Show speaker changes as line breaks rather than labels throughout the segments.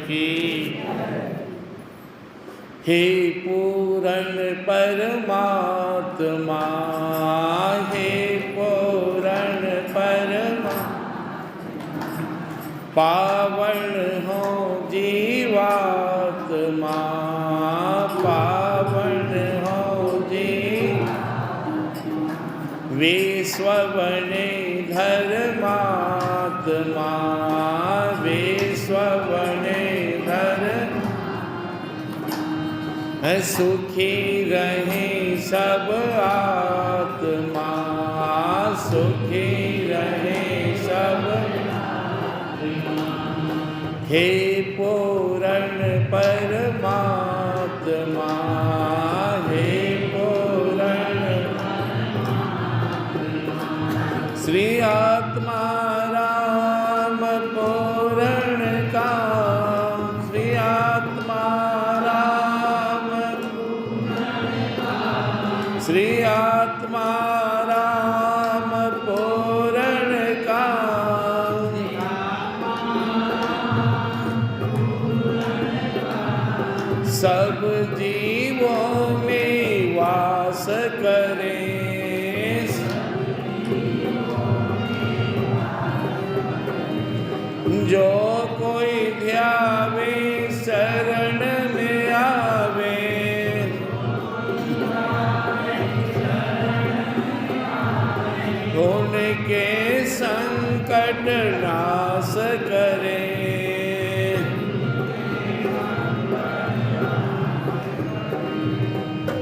की। हे पूर्ण परमात्मा, हे पूर्ण परमात्मा, पावन हो जीवात्मा, पावन हो विश्ववने धर्मात्मा, विश्ववने सुखी रहे सब आत्मा, सुखी रहे सब। हे पूर्ण परमात्मा, हे पूर्ण श्री आत्मा राम पूर्ण काम, श्री आत्मा राम, श्री आत्मा राम पूर्ण काम। सब जीवों में वास करे, जो कोई ध्यावे शरण में आवे, उनके संकट नाश करे,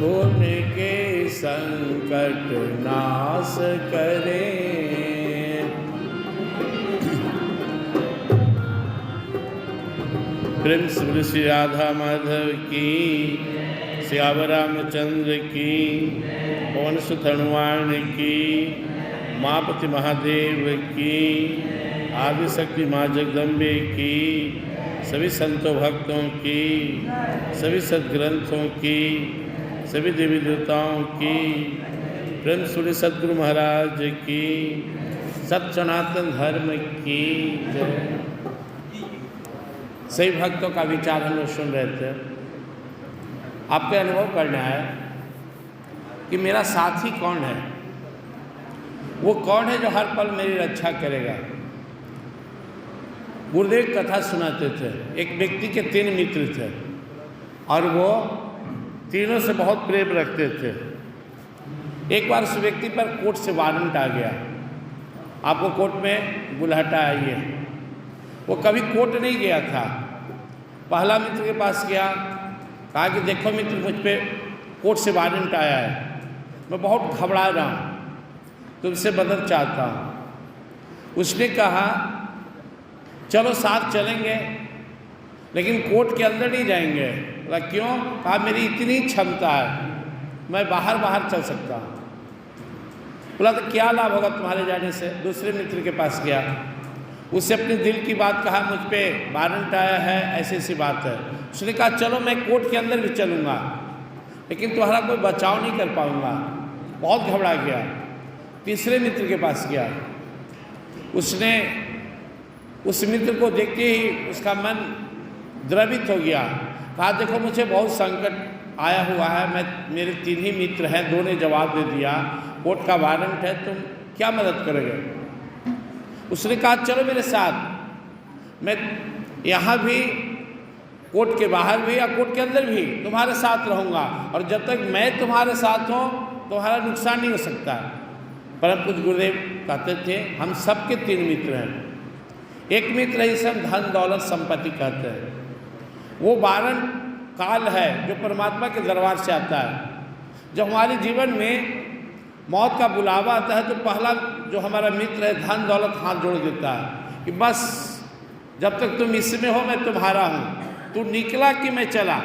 उनके संकट नाश करे। प्रेम से श्री राधा माधव की, श्यावर रामचंद्र की, पवन सुत हनुमान की, मापति महादेव की, आदिशक्ति माँ जगदम्बे की, सभी संतों भक्तों की, सभी सद्ग्रंथों की, सभी देवी देवताओं की, प्रेम सूर्य सद्गुरु महाराज की, सत सनातन धर्म की जय। सही भक्तों का विचार हम लोग सुन रहे थे। आपको अनुभव करना है कि मेरा साथी कौन है, वो कौन है जो हर पल मेरी रक्षा करेगा। गुरुदेव कथा सुनाते थे। एक व्यक्ति के 3 मित्र थे और वो तीनों से बहुत प्रेम रखते थे। एक बार उस व्यक्ति पर कोर्ट से वारंट आ गया, आपको कोर्ट में बुलाहटा आई है। वो कभी कोर्ट नहीं गया था। पहला मित्र के पास गया, कहा कि देखो मित्र, मुझ पे कोर्ट से वारंट आया है, मैं बहुत घबरा रहा हूँ, तुमसे मदद चाहता हूँ। उसने कहा चलो साथ चलेंगे, लेकिन कोर्ट के अंदर नहीं जाएंगे। बोला क्यों? कहा मेरी इतनी क्षमता है, मैं बाहर बाहर चल सकता हूँ। बोला तो क्या लाभ होगा तुम्हारे जाने से? दूसरे मित्र के पास गया, उससे अपने दिल की बात कहा, मुझ पे वारंट आया है, ऐसी ऐसी बात है। उसने कहा चलो मैं कोर्ट के अंदर भी चलूँगा, लेकिन तुम्हारा कोई बचाव नहीं कर पाऊँगा। बहुत घबरा गया। तीसरे मित्र के पास गया, उसने उस मित्र को देखते ही उसका मन द्रवित हो गया। कहा देखो मुझे बहुत संकट आया हुआ है, मेरे 3 ही मित्र हैं, 2 ने जवाब दे दिया, कोर्ट का वारंट है, तुम क्या मदद करोगे? उसने कहा चलो मेरे साथ, मैं यहाँ भी कोर्ट के बाहर भी या कोर्ट के अंदर भी तुम्हारे साथ रहूँगा, और जब तक मैं तुम्हारे साथ हूँ तुम्हारा नुकसान नहीं हो सकता। परम पूज्य गुरुदेव कहते थे हम सबके 3 मित्र हैं। एक मित्र है जिसे हम धन दौलत संपत्ति कहते हैं, वो वारंट काल है जो परमात्मा के दरबार से आता है। जब हमारे जीवन में मौत का बुलावा आता है तो पहला जो हमारा मित्र है धन दौलत हाथ जोड़ देता है कि बस जब तक तुम इसमें हो मैं तुम्हारा हूँ, तू निकला कि मैं चला।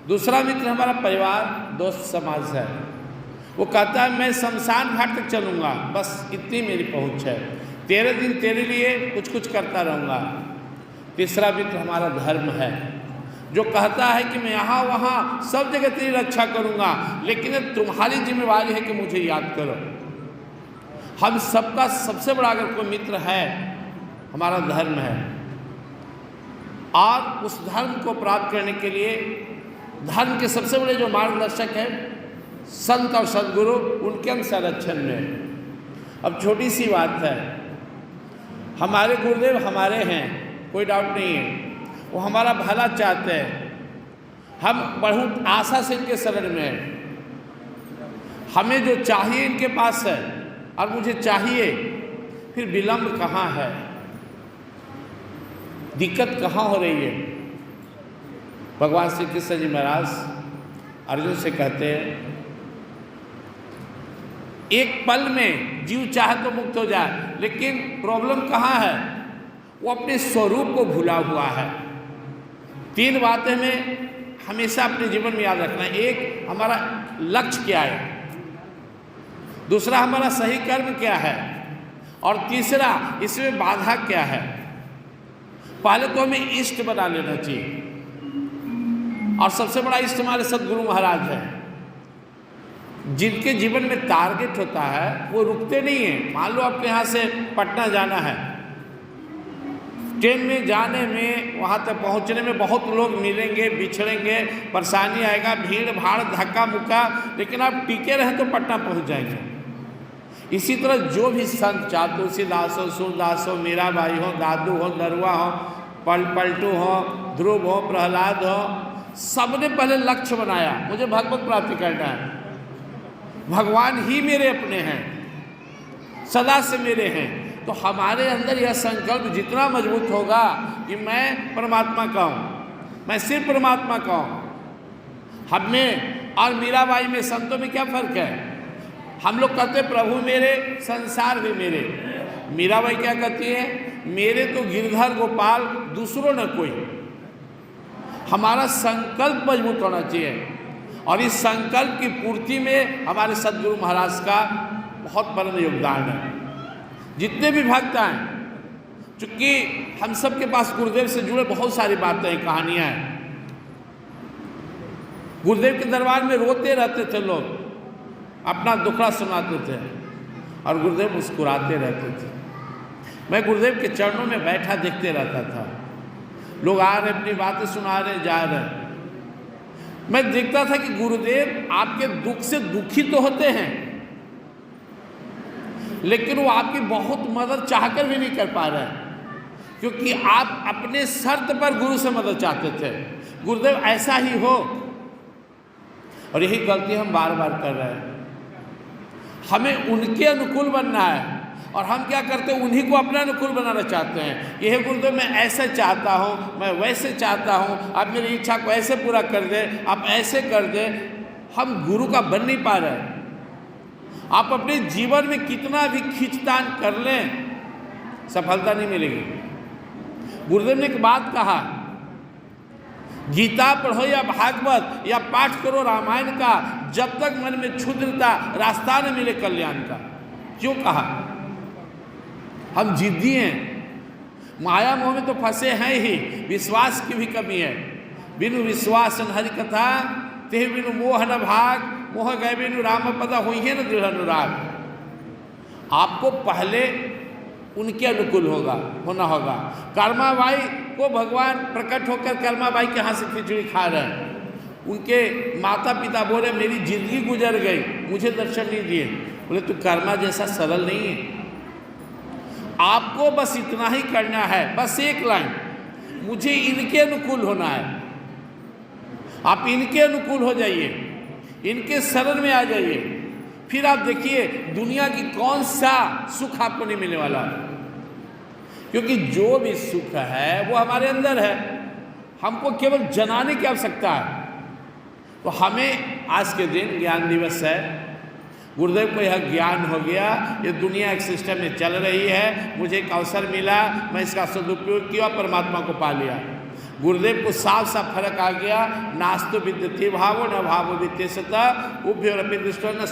दूसरा मित्र हमारा परिवार दोस्त समाज है, वो कहता है मैं शमशान घाट तक चलूँगा, बस इतनी मेरी पहुँच है, तेरे दिन तेरे लिए कुछ कुछ करता रहूँगा। तीसरा मित्र हमारा धर्म है, जो कहता है कि मैं यहाँ वहाँ सब जगह तेरी रक्षा करूँगा, लेकिन तुम्हारी जिम्मेवारी है कि मुझे याद करो। हम सबका सबसे बड़ा अगर कोई मित्र है हमारा धर्म है। और उस धर्म को प्राप्त करने के लिए धर्म के सबसे बड़े जो मार्गदर्शक हैं संत और सद्गुरु, उनके हम संरक्षण में। अब छोटी सी बात है, हमारे गुरुदेव हमारे हैं, कोई डाउट नहीं है, वो हमारा भला चाहते हैं, हम बहुत आशा से इनके शरण में हैं। हमें जो चाहिए इनके पास है और मुझे चाहिए, फिर विलंब कहाँ है, दिक्कत कहाँ हो रही है। भगवान श्री कृष्ण जी महाराज अर्जुन से कहते हैं, एक पल में जीव चाहे तो मुक्त हो जाए, लेकिन प्रॉब्लम कहाँ है, वो अपने स्वरूप को भूला हुआ है। 3 बातें हमें हमेशा अपने जीवन में याद रखना है। एक, हमारा लक्ष्य क्या है, दूसरा हमारा सही कर्म क्या है, और तीसरा इसमें बाधा क्या है। पहले तो हमें इष्ट बना लेना चाहिए, और सबसे बड़ा इष्ट हमारे सद्गुरु महाराज है। जिनके जीवन में टारगेट होता है वो रुकते नहीं हैं। मान लो आपके यहाँ से पटना जाना है, ट्रेन में जाने में, वहाँ तक पहुँचने में बहुत लोग मिलेंगे, बिछड़ेंगे, परेशानी आएगा, भीड़ भाड़, धक्का मुक्का, लेकिन आप टिके रहें तो पटना पहुँच जाएंगे। इसी तरह जो भी संत, चाहे तुलसीदास हो, सूरदास हो, मीराबाई हो, दादू हो, नरवा हो, पलटू हो, ध्रुव हो, प्रहलाद हो, सबने पहले लक्ष्य बनाया, मुझे भगवत प्राप्ति करना है, भगवान ही मेरे अपने हैं, सदा से मेरे हैं। तो हमारे अंदर यह संकल्प जितना मजबूत होगा कि मैं परमात्मा का हूँ, मैं सिर्फ परमात्मा का हूँ। हम में और मीराबाई में, संतों में क्या फर्क है? हम लोग कहते प्रभु मेरे, संसार भी मेरे। मीराबाई क्या कहती है? मेरे तो गिरधर गोपाल, दूसरों न कोई। हमारा संकल्प मजबूत होना चाहिए, और इस संकल्प की पूर्ति में हमारे सद्गुरु महाराज का बहुत बड़ा योगदान है। जितने भी भक्त आए, चूँकि हम सब के पास गुरुदेव से जुड़े बहुत सारी बातें हैं, कहानियाँ हैं। गुरुदेव के दरबार में रोते रहते थे लोग, अपना दुखड़ा सुनाते थे, और गुरुदेव मुस्कुराते रहते थे। मैं गुरुदेव के चरणों में बैठा देखते रहता था। लोग आ रहे, अपनी बातें सुना रहे, जा रहे। मैं देखता था कि गुरुदेव आपके दुख से दुखी तो होते हैं, लेकिन वो आपकी बहुत मदद चाहकर भी नहीं कर पा रहे हैं, क्योंकि आप अपने शर्त पर गुरु से मदद चाहते थे। गुरुदेव ऐसा ही हो, और यही गलती हम बार बार कर रहे हैं। हमें उनके अनुकूल बनना है, और हम क्या करते हैं, उन्हीं को अपना अनुकूल बनाना चाहते हैं। यह गुरुदेव मैं ऐसे चाहता हूँ, मैं वैसे चाहता हूँ, आप मेरी इच्छा को ऐसे पूरा कर दें, आप ऐसे कर दें। हम गुरु का बन नहीं पा रहे। आप अपने जीवन में कितना भी खींचतान कर लें, सफलता नहीं मिलेगी। गुरुदेव ने एक बात कहा, गीता पढ़ो या भागवत या पाठ करो रामायण का, जब तक मन में क्षुद्रता, रास्ता न मिले कल्याण का। क्यों कहा? हम जिद्दी हैं, माया मोह में तो फंसे हैं ही, विश्वास की भी कमी है। बिनु विश्वास न हरि कथा, ते बिनु मोह न भाग, मोह गए बिनु राम पदा, हुई है न दृढ़ अनुराग। आपको पहले उनके अनुकूल होना होगा। कर्माबाई को भगवान प्रकट होकर कर्माबाई के हाथ से खिचड़ी खा रहे हैं। उनके माता पिता बोले मेरी जिंदगी गुजर गई, मुझे दर्शन नहीं दिए। बोले तू कर्मा जैसा सरल नहीं है। आपको बस इतना ही करना है, बस एक लाइन, मुझे इनके अनुकूल होना है। आप इनके अनुकूल हो जाइए, इनके शरण में आ जाइए, फिर आप देखिए दुनिया की कौन सा सुख आपको नहीं मिलने वाला, क्योंकि जो भी सुख है वो हमारे अंदर है। हमको केवल जनाने की आवश्यकता है। तो हमें आज के दिन ज्ञान दिवस है, गुरुदेव को यह ज्ञान हो गया, ये दुनिया एक सिस्टम में चल रही है, मुझे एक अवसर मिला, मैं इसका सदुपयोग किया, परमात्मा को पा लिया। गुरुदेव को साफ साफ फर्क आ गया, नास्तु विद्यते भावो न भावो वित्तेसता उभयोरपि दृष्टो न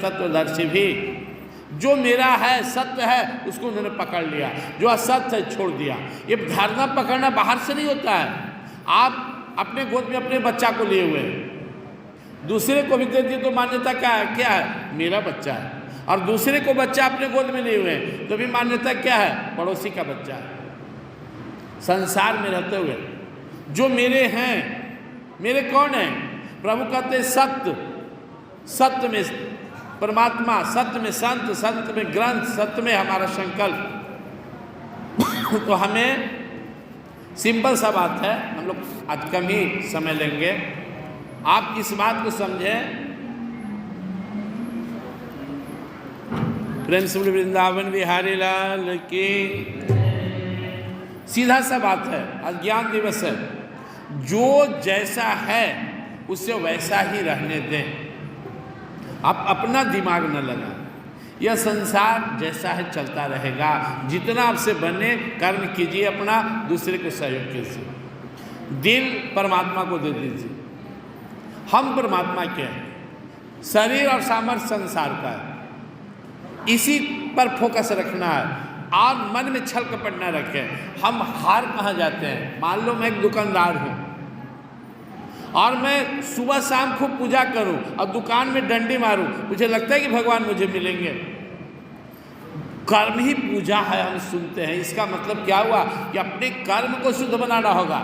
तत्वदर्शी भी। जो मेरा है, सत्य है, उसको उन्होंने पकड़ लिया, जो असत्य है छोड़ दिया। ये धारणा पकड़ना बाहर से नहीं होता है। आप अपने गोद में अपने बच्चा को लिए हुए, दूसरे को भी दे दिए तो मान्यता क्या है? मेरा बच्चा है। और दूसरे को बच्चा अपने गोद में लिए हुए तो भी मान्यता क्या है? पड़ोसी का बच्चा है। संसार में रहते हुए जो मेरे हैं, मेरे कौन है? प्रभु कहते सत्य, सत्य में परमात्मा, सत्य में संत, सत्य में ग्रंथ, सत्य में हमारा संकल्प। तो हमें सिंपल सा बात है, हम लोग आज कम ही समय लेंगे, आप इस बात को समझें। प्रेम से वृंदावन बिहारी लाल की। सीधा सा बात है, आज ज्ञान दिवस है। जो जैसा है उसे वैसा ही रहने दें, आप अपना दिमाग न लगाएं। यह संसार जैसा है चलता रहेगा। जितना आपसे बने कर्म कीजिए, अपना दूसरे को सहयोग कीजिए। दिल परमात्मा को दे दीजिए। हम परमात्मा के हैं, शरीर और सामर्थ्य संसार का है, इसी पर फोकस रखना है। आप मन में छल कपट न रखें। हम हार कहाँ जाते हैं? मान लो मैं एक दुकानदार हूँ और मैं सुबह शाम खूब पूजा करूं और दुकान में डंडी मारूं, मुझे लगता है कि भगवान मुझे मिलेंगे। कर्म ही पूजा है, हम सुनते हैं। इसका मतलब क्या हुआ कि अपने कर्म को शुद्ध बनाना होगा।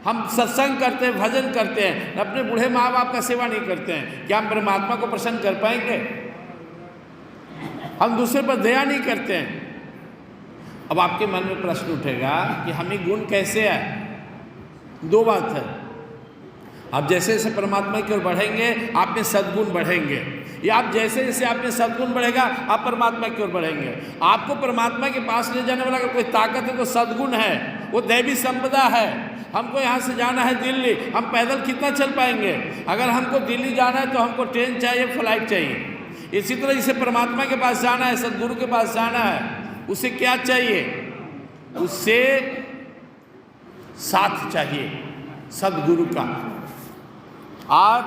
हम सत्संग करते हैं, भजन करते हैं, अपने बूढ़े माँ बाप का सेवा नहीं करते हैं, क्या हम परमात्मा को प्रसन्न कर पाएंगे? हम दूसरे पर दया नहीं करते हैं। अब आपके मन में प्रश्न उठेगा कि हमें गुण कैसे है? दो बात है, आप जैसे जैसे परमात्मा की ओर बढ़ेंगे आप में सद्गुण बढ़ेंगे, या आप जैसे जैसे आप में सद्गुण बढ़ेगा आप परमात्मा की ओर बढ़ेंगे। आपको परमात्मा के पास ले जाने वाला अगर कोई ताकत है तो सद्गुण है, वो दैवी संपदा है। हमको यहाँ से जाना है दिल्ली, हम पैदल कितना चल पाएंगे? अगर हमको दिल्ली जाना है तो हमको ट्रेन चाहिए, फ्लाइट चाहिए। इसी तरह जिसे परमात्मा के पास जाना है, सद्गुरु के पास जाना है, उसे क्या चाहिए? उससे साथ चाहिए सद्गुरु का। और